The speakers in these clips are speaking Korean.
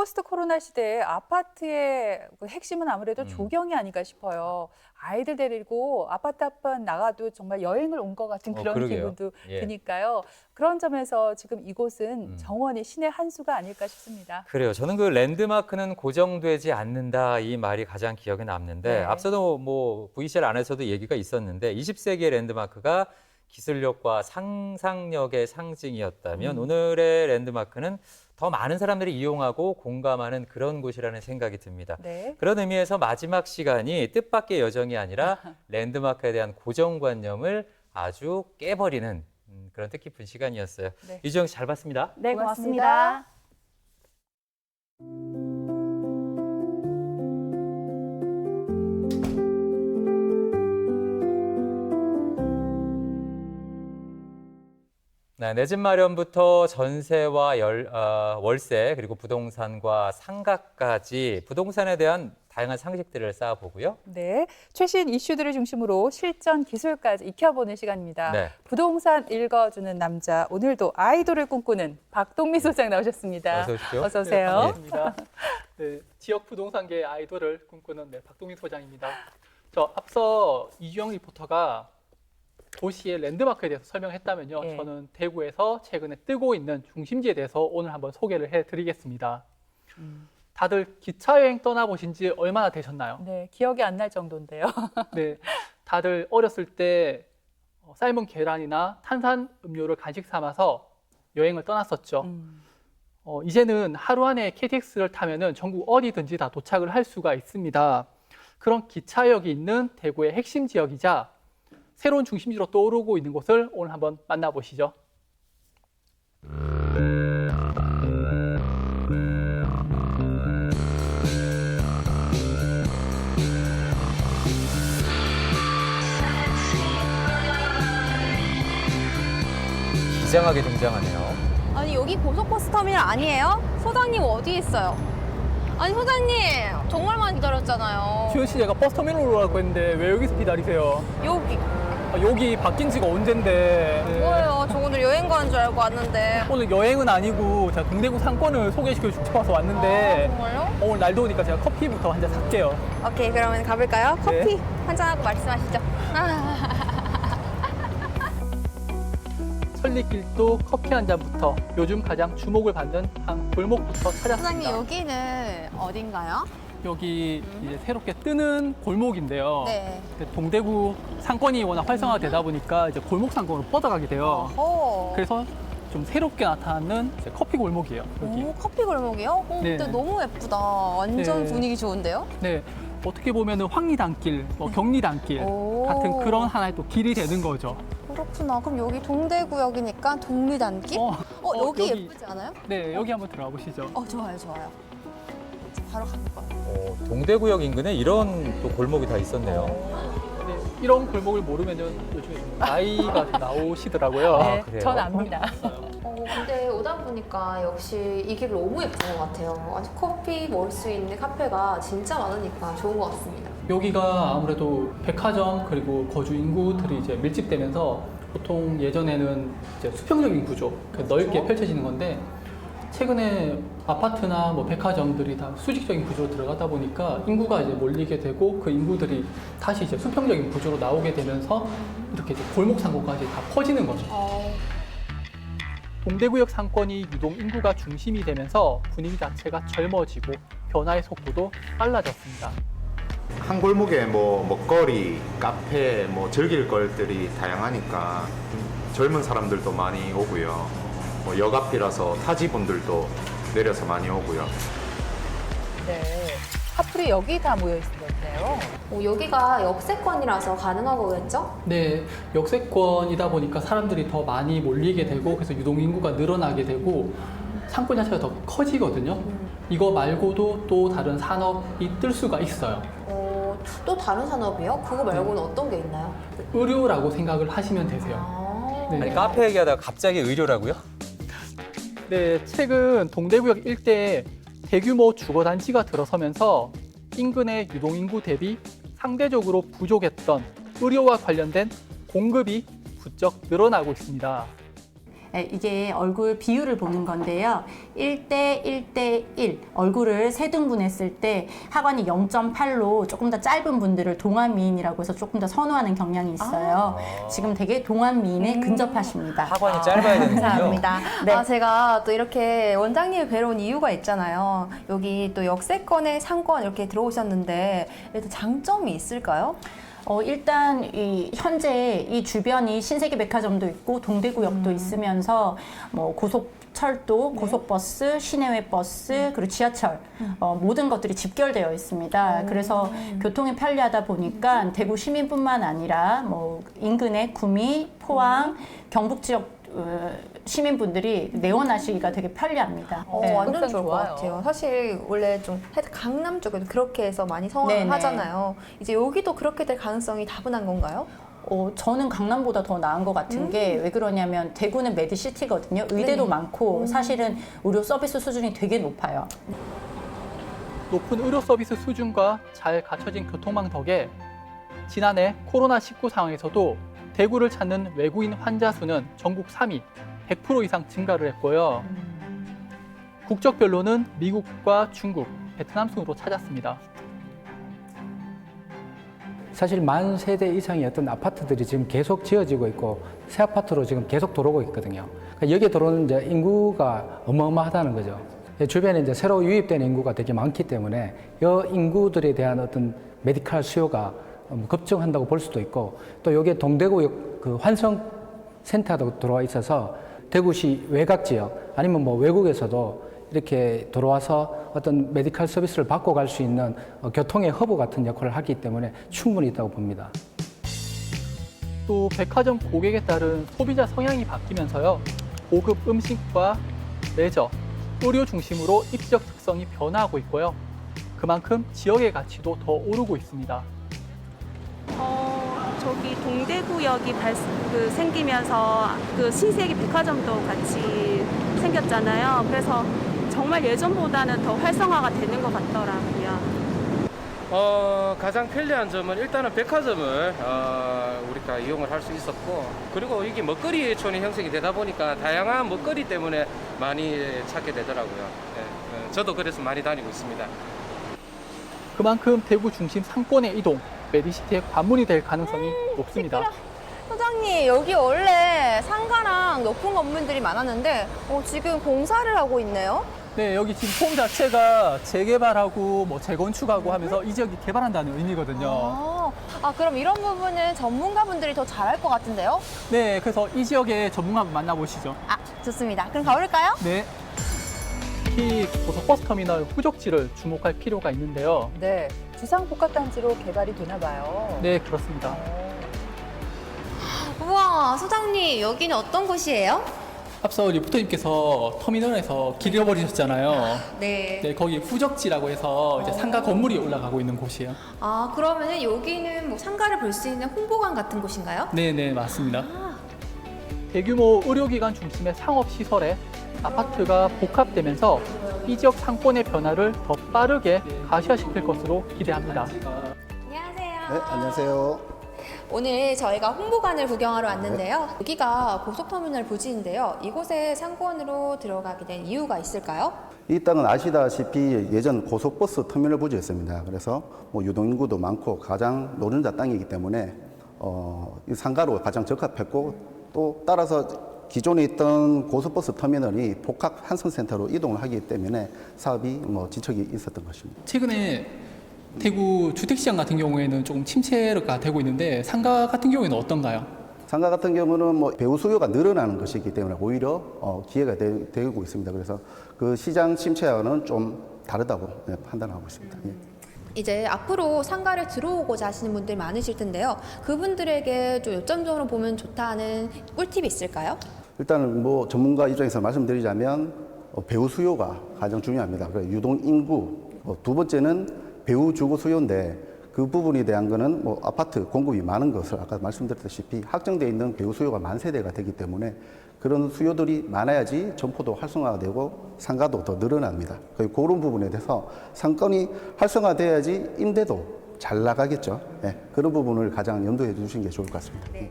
포스트 코로나 시대에 아파트의 그 핵심은 아무래도 조경이 아닐까 싶어요. 아이들 데리고 아파트 앞만 나가도 정말 여행을 온 것 같은 그런 그러게요. 기분도 예. 드니까요. 그런 점에서 지금 이곳은 정원이 신의 한 수가 아닐까 싶습니다. 그래요. 저는 그 랜드마크는 고정되지 않는다 이 말이 가장 기억에 남는데 네. 앞서도 뭐 VCR 안에서도 얘기가 있었는데 20세기의 랜드마크가 기술력과 상상력의 상징이었다면 오늘의 랜드마크는 더 많은 사람들이 이용하고 공감하는 그런 곳이라는 생각이 듭니다. 네. 그런 의미에서 마지막 시간이 뜻밖의 여정이 아니라 랜드마크에 대한 고정관념을 아주 깨버리는 그런 뜻깊은 시간이었어요. 네. 이주영 씨 잘 봤습니다. 네, 고맙습니다. 고맙습니다. 네, 내 집 마련부터 전세와 월세 그리고 부동산과 상가까지 부동산에 대한 다양한 상식들을 쌓아보고요. 네, 최신 이슈들을 중심으로 실전 기술까지 익혀보는 시간입니다. 네. 부동산 읽어주는 남자, 오늘도 아이돌을 꿈꾸는 박동미 소장 나오셨습니다. 어서 오십시오. 어서 네, 오세요. 반갑습니다. 네, 지역 부동산계 아이돌을 꿈꾸는 박동민 소장입니다. 저 앞서 이주영 리포터가 도시의 랜드마크에 대해서 설명했다면요. 예. 저는 대구에서 최근에 뜨고 있는 중심지에 대해서 오늘 한번 소개를 해드리겠습니다. 다들 기차 여행 떠나보신 지 얼마나 되셨나요? 네, 기억이 안 날 정도인데요. 네, 다들 어렸을 때 삶은 계란이나 탄산 음료를 간식 삼아서 여행을 떠났었죠. 이제는 하루 안에 KTX를 타면은 전국 어디든지 다 도착을 할 수가 있습니다. 그런 기차역이 있는 대구의 핵심 지역이자 새로운 중심지로 떠오르고 있는 곳을 오늘 한번 만나보시죠. 기장하게 등장하네요. 아니, 여기 고속버스 터미널 아니에요? 소장님 어디 있어요? 아니, 소장님 정말 많이 기다렸잖아요. 지현 씨, 제가 버스 터미널로 오라고 했는데 왜 여기서 기다리세요? 여기. 여기 바뀐 지가 언젠데. 네. 뭐예요? 저 오늘 여행 가는 줄 알고 왔는데. 오늘 여행은 아니고 제가 동대구 상권을 소개시켜주고 싶어서 왔는데 정말요? 오늘 날 더우니까 제가 커피부터 한 잔 살게요. 오케이, 그러면 가볼까요? 네. 커피 한잔하고 말씀하시죠. 천리길도 커피 한 잔부터 요즘 가장 주목을 받는 한 골목부터 찾았습니다. 소장님, 여기는 어딘가요? 여기 이제 새롭게 뜨는 골목인데요. 네. 동대구 상권이 워낙 활성화되다 보니까 이제 골목 상권으로 뻗어가게 돼요. 오. 그래서 좀 새롭게 나타나는 이제 커피 골목이에요. 여기. 오, 커피 골목이요? 네. 근데 너무 예쁘다. 완전 네. 분위기 좋은데요? 네. 어떻게 보면은 황리단길, 경리단길 오. 같은 그런 하나의 또 길이 되는 거죠. 그렇구나. 그럼 여기 동대구역이니까 동리단길? 여기 예쁘지 않아요? 네, 여기 한번 들어가 보시죠. 좋아요, 좋아요. 바로 가볼까요? 동대구역 인근에 이런 또 골목이 다 있었네요. 네, 이런 골목을 모르면은 요즘에 좀 나이가 나오시더라고요. 네, 그래요? 전 압니다. 근데 오다 보니까 역시 이 길 너무 예쁜 것 같아요. 아주 커피 먹을 수 있는 카페가 진짜 많으니까 좋은 것 같습니다. 여기가 아무래도 백화점 그리고 거주 인구들이 이제 밀집되면서 보통 예전에는 이제 수평적인 구조, 넓게 펼쳐지는 건데 최근에 아파트나 뭐 백화점들이 다 수직적인 구조로 들어가다 보니까 인구가 이제 몰리게 되고 그 인구들이 다시 이제 수평적인 구조로 나오게 되면서 이렇게 이제 골목 상권까지 다 퍼지는 거죠. 동대구역 상권이 유동 인구가 중심이 되면서 분위기 자체가 젊어지고 변화의 속도도 빨라졌습니다. 한 골목에 뭐 먹거리, 카페, 뭐 즐길 것들이 다양하니까 젊은 사람들도 많이 오고요. 뭐 역 앞이라서 타지분들도 내려서 많이 오고요. 네, 커플이 여기 다 모여 있었네요. 여기가 역세권이라서 가능한 거겠죠? 네, 역세권이다 보니까 사람들이 더 많이 몰리게 되고 그래서 유동 인구가 늘어나게 되고 상권 자체가 더 커지거든요. 이거 말고도 또 다른 산업이 뜰 수가 있어요. 또 다른 산업이요? 그거 말고는 어떤 게 있나요? 의료라고 생각을 하시면 되세요. 아, 네. 아니 카페 얘기하다가 갑자기 의료라고요? 네, 최근 동대구역 일대에 대규모 주거단지가 들어서면서 인근의 유동인구 대비 상대적으로 부족했던 의료와 관련된 공급이 부쩍 늘어나고 있습니다. 이게 얼굴 비율을 보는 건데요. 1대 1대 1. 얼굴을 세 등분했을 때 하관이 0.8로 조금 더 짧은 분들을 동안 미인이라고 해서 조금 더 선호하는 경향이 있어요. 지금 되게 동안 미인에 근접하십니다. 하관이 짧아야 되는군요. 감사합니다. 네. 제가 또 이렇게 원장님을 뵈러 온 이유가 있잖아요. 여기 또 역세권의 상권 이렇게 들어오셨는데 일단 장점이 있을까요? 일단 현재 이 주변이 신세계 백화점도 있고 동대구역도 있으면서 뭐 고속철도, 고속버스, 시내외 버스, 그리고 지하철 모든 것들이 집결되어 있습니다. 그래서 교통이 편리하다 보니까 대구 시민뿐만 아니라 뭐 인근의 구미, 포항, 경북 지역 시민분들이 내원하시기가 되게 편리합니다. 네. 완전 항상 좋을 것 좋아요. 같아요. 사실 원래 좀 강남 쪽에도 그렇게 해서 많이 성황을 네네. 하잖아요. 이제 여기도 그렇게 될 가능성이 다분한 건가요? 저는 강남보다 더 나은 것 같은 게 왜 그러냐면 대구는 메디시티거든요. 의대도 네네. 많고 사실은 의료 서비스 수준이 되게 높아요. 높은 의료 서비스 수준과 잘 갖춰진 교통망 덕에 지난해 코로나19 상황에서도 대구를 찾는 외국인 환자 수는 전국 3위, 100% 이상 증가를 했고요. 국적별로는 미국과 중국, 베트남 순으로 찾았습니다. 사실 만 세대 이상의 어떤 아파트들이 지금 계속 지어지고 있고 새 아파트로 지금 계속 들어오고 있거든요. 그러니까 여기에 들어오는 이제 인구가 어마어마하다는 거죠. 주변에 이제 새로 유입되는 인구가 되게 많기 때문에 이 인구들에 대한 어떤 메디컬 수요가 급증한다고 볼 수도 있고 또 여기에 동대구역 그 환성 센터도 들어와 있어서 대구시 외곽 지역 아니면 뭐 외국에서도 이렇게 들어와서 어떤 메디컬 서비스를 받고 갈 수 있는 교통의 허브 같은 역할을 하기 때문에 충분히 있다고 봅니다. 또 백화점 고객에 따른 소비자 성향이 바뀌면서요. 고급 음식과 레저, 의료 중심으로 입지적 특성이 변화하고 있고요. 그만큼 지역의 가치도 더 오르고 있습니다. 저기 동대구역이 생기면서 그 신세계 백화점도 같이 생겼잖아요. 그래서 정말 예전보다는 더 활성화가 되는 것 같더라고요. 가장 편리한 점은 일단은 백화점을 우리가 이용을 할 수 있었고 그리고 이게 먹거리촌이 형성이 되다 보니까 다양한 먹거리 때문에 많이 찾게 되더라고요. 네, 저도 그래서 많이 다니고 있습니다. 그만큼 대구 중심 상권의 이동, 메디시티의 관문이 될 가능성이 높습니다. 소장님, 여기 원래 상가랑 높은 건물들이 많았는데 지금 공사를 하고 있네요. 네, 여기 지금 폼 자체가 재개발하고 뭐 재건축하고 하면서 이 지역이 개발한다는 의미거든요. 그럼 이런 부분은 전문가분들이 더 잘할 것 같은데요? 네, 그래서 이 지역의 전문가 만나보시죠. 좋습니다. 그럼 가볼까요? 네. 특히 고속버스 터미널 후적지를 주목할 필요가 있는데요. 네, 지상복합단지로 개발이 되나 봐요. 네, 그렇습니다. 우와, 소장님, 여기는 어떤 곳이에요? 앞서 리포터님께서 터미널에서 길 잃어버리셨잖아요. 네. 네, 거기 후적지라고 해서 이제 상가 건물이 올라가고 있는 곳이에요. 그러면은 여기는 뭐 상가를 볼 수 있는 홍보관 같은 곳인가요? 네, 네, 맞습니다. 대규모 의료기관 중심의 상업시설에 아파트가 복합되면서 이 지역 상권의 변화를 더 빠르게 가시화시킬 것으로 기대합니다. 안녕하세요. 네, 안녕하세요. 오늘 저희가 홍보관을 구경하러 왔는데요. 여기가 고속터미널 부지인데요. 이곳에 상권으로 들어가게 된 이유가 있을까요? 이 땅은 아시다시피 예전 고속버스 터미널 부지였습니다. 그래서 뭐 유동인구도 많고 가장 노른자 땅이기 때문에 이 상가로 가장 적합했고 또 따라서 기존에 있던 고속버스 터미널이 복합 환승센터로 이동을 하기 때문에 사업이 뭐 진척이 있었던 것입니다. 최근에 대구 주택시장 같은 경우에는 조금 침체가 되고 있는데 상가 같은 경우에는 어떤가요? 상가 같은 경우는 뭐 배우 수요가 늘어나는 것이기 때문에 오히려 기회가 되고 있습니다. 그래서 그 시장 침체와는 좀 다르다고 판단하고 있습니다. 예. 이제 앞으로 상가를 들어오고자 하시는 분들이 많으실 텐데요. 그분들에게 좀 요점적으로 보면 좋다는 꿀팁이 있을까요? 일단은 뭐 전문가 입장에서 말씀드리자면 배우 수요가 가장 중요합니다. 그래서 유동 인구, 두 번째는 배우 주거 수요인데 그 부분에 대한 거는 뭐 아파트 공급이 많은 것을 아까 말씀드렸다시피 확정되어 있는 배우 수요가 만 세대가 되기 때문에 그런 수요들이 많아야지 점포도 활성화가 되고 상가도 더 늘어납니다. 그런 부분에 대해서 상권이 활성화돼야지 임대도 잘 나가겠죠. 네, 그런 부분을 가장 염두에 두시는 게 좋을 것 같습니다. 네.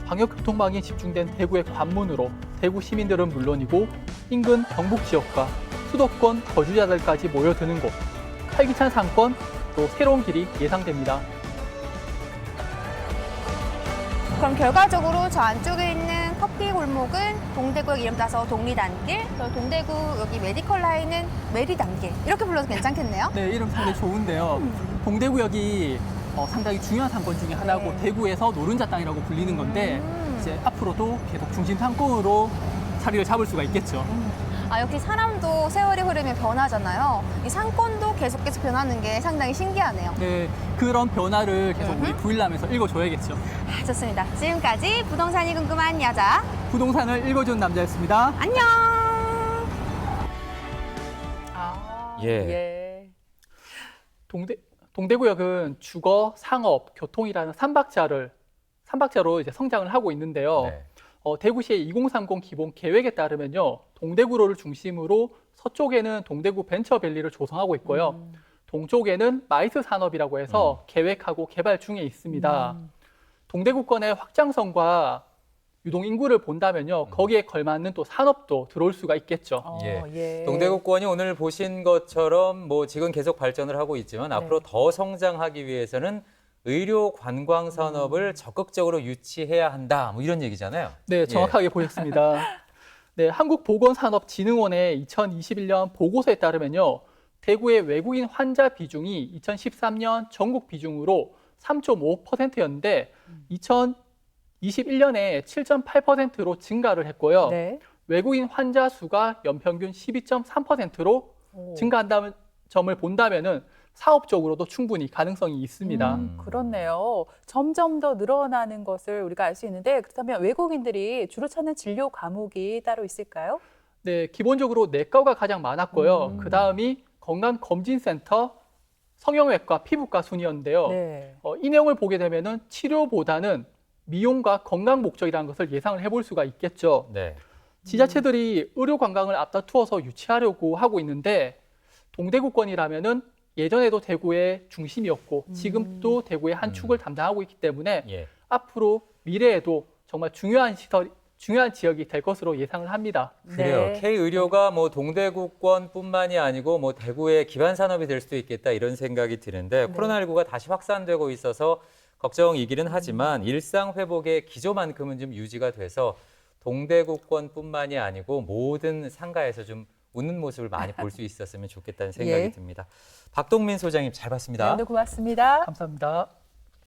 방역교통망이 집중된 대구의 관문으로 대구 시민들은 물론이고 인근 경북 지역과 수도권 거주자들까지 모여드는 곳, 활기찬 상권, 또 새로운 길이 예상됩니다. 그럼 결과적으로 저 안쪽에 있는 커피 골목은 동대구역 이름 따서 동리단길, 또 동대구 여기 메디컬 라인은 메리단길 이렇게 불러도 괜찮겠네요? 네, 이름 상당히 좋은데요. 동대구역이 상당히 중요한 상권 중에 하나고 네. 대구에서 노른자 땅이라고 불리는 건데 이제 앞으로도 계속 중심 상권으로 자리를 잡을 수가 있겠죠. 아, 역시 사람도 세월이 흐르면 변하잖아요. 이 상권도 계속해서 변하는 게 상당히 신기하네요. 네, 그런 변화를 계속 우리 부일남에서 읽어줘야겠죠. 아, 좋습니다. 지금까지 부동산이 궁금한 여자 부동산을 읽어준 남자였습니다. 안녕. 아, 예. 예. 동대구역은 주거, 상업, 교통이라는 삼박자로 이제 성장을 하고 있는데요. 네. 대구시의 2030 기본 계획에 따르면요, 동대구로를 중심으로 서쪽에는 동대구 벤처밸리를 조성하고 있고요. 동쪽에는 마이스 산업이라고 해서 계획하고 개발 중에 있습니다. 동대구권의 확장성과 유동 인구를 본다면요, 거기에 걸맞는 또 산업도 들어올 수가 있겠죠. 예. 동대구권이 오늘 보신 것처럼 뭐 지금 계속 발전을 하고 있지만 앞으로 더 성장하기 위해서는 의료 관광 산업을 적극적으로 유치해야 한다. 뭐 이런 얘기잖아요. 네, 정확하게 보셨습니다. 네, 한국보건산업진흥원의 2021년 보고서에 따르면요, 대구의 외국인 환자 비중이 2013년 전국 비중으로 3.5%였는데 2021년에 7.8%로 증가를 했고요. 네. 외국인 환자 수가 연평균 12.3%로 증가한다는 점을 본다면은 사업적으로도 충분히 가능성이 있습니다. 그렇네요. 점점 더 늘어나는 것을 우리가 알 수 있는데 그렇다면 외국인들이 주로 찾는 진료 과목이 따로 있을까요? 네, 기본적으로 내과가 가장 많았고요. 그 다음이 건강검진센터, 성형외과, 피부과 순이었는데요. 네. 이 내용을 보게 되면은 치료보다는 미용과 건강 목적이라는 것을 예상을 해볼 수가 있겠죠. 네. 지자체들이 의료 관광을 앞다투어서 유치하려고 하고 있는데 동대구권이라면은 예전에도 대구의 중심이었고 지금도 대구의 한 축을 담당하고 있기 때문에 앞으로 미래에도 정말 중요한 지역이 될 것으로 예상을 합니다. 그래요. K의료가 뭐 동대구권뿐만이 아니고 뭐 대구의 기반 산업이 될 수도 있겠다 이런 생각이 드는데 코로나19가 다시 확산되고 있어서 걱정이기는 하지만 일상 회복의 기조만큼은 좀 유지가 돼서 동대구권뿐만이 아니고 모든 상가에서 좀 웃는 모습을 많이 볼 수 있었으면 좋겠다는 생각이 듭니다. 박동민 소장님 잘 봤습니다. 네, 오늘 고맙습니다. 감사합니다.